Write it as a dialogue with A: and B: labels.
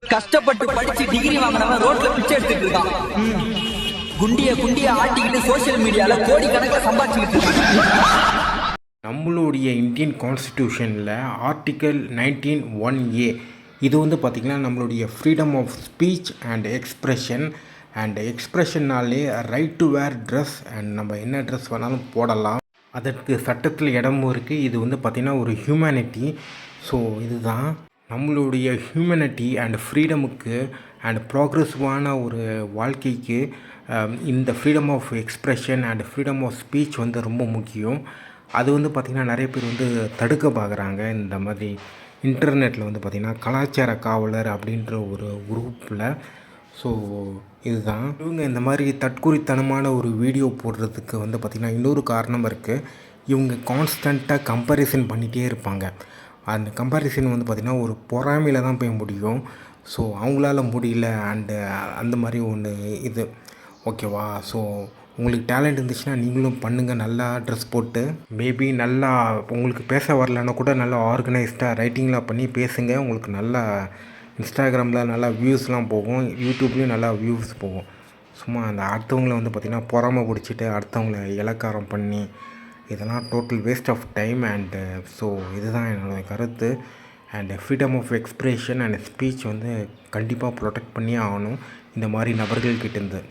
A: கஷ்டப்பட்டு படிச்சு டிகிரி வாங்கினவன் ரோட்ல பிச்சை எடுத்துட்டு இருக்கான். குண்டிய குண்டிய ஆட்டிக்கிட்டு சோசியல் மீடியால கோடி கணக்கில் சம்பாதிச்சுக்கிட்டு இருக்கான்.
B: நம்மளுடைய இந்தியன் கான்ஸ்டிடியூஷனில் ஆர்டிக்கல் 19(1)A இது வந்து பார்த்திங்கன்னா நம்மளுடைய ஃப்ரீடம் ஆஃப் ஸ்பீச் அண்ட் எக்ஸ்ப்ரெஷன்னாலே right to wear dress and நம்ம என்ன ட்ரெஸ் வேணாலும் போடலாம். அதற்கு சட்டத்தில் இடமும் இருக்குது. இது வந்து பார்த்திங்கன்னா ஒரு ஹியூமனிட்டி. ஸோ இதுதான் நம்மளுடைய ஹியூமனிட்டி அண்ட் ஃப்ரீடமுக்கு அண்ட் ப்ராக்ரெசிவான ஒரு வாழ்க்கைக்கு இந்த freedom of expression and freedom of speech வந்து ரொம்ப முக்கியம். அது வந்து பார்த்திங்கன்னா நிறைய பேர் வந்து தடுக்க பார்க்குறாங்க. இந்த மாதிரி இன்டர்நெட்டில் வந்து பார்த்திங்கன்னா கலாச்சார காவலர் அப்படின்ற ஒரு குரூப்பில். ஸோ இதுதான் இவங்க இந்த மாதிரி தற்குறித்தனமான ஒரு வீடியோ போடுறதுக்கு வந்து பார்த்திங்கன்னா இன்னொரு காரணம் இருக்குது. இவங்க கான்ஸ்டண்ட்டாக கம்பேரிசன் பண்ணிகிட்டே இருப்பாங்க. அந்த கம்பேரிசன் வந்து பார்த்திங்கன்னா ஒரு பொறாமையில் தான் போய் முடியும். ஸோ அவங்களால முடியல அண்டு அந்த மாதிரி ஒன்று இது ஓகேவா. ஸோ உங்களுக்கு டேலண்ட் இருந்துச்சுன்னா நீங்களும் பண்ணுங்கள். நல்லா ட்ரெஸ் போட்டு மேபி நல்லா உங்களுக்கு பேச வரலன்னா கூட நல்லா ஆர்கனைஸ்டாக ரைட்டிங்லாம் பண்ணி பேசுங்க. உங்களுக்கு நல்லா இன்ஸ்டாகிராமில் நல்லா வியூஸ்லாம் போகும், யூடியூப்லேயும் நல்லா வியூஸ் போகும். சும்மா அந்த அடுத்தவங்கள வந்து பார்த்திங்கன்னா பொறாமை பிடிச்சிட்டு அடுத்தவங்கள இலக்காரம் பண்ணி இதெல்லாம் total waste of time. And so இதுதான் என்னோடய கருத்து. And freedom of expression and speech வந்து கண்டிப்பாக ப்ரொடெக்ட் பண்ணியே ஆகணும் இந்த மாதிரி நபர்கள்கிட்டேருந்து.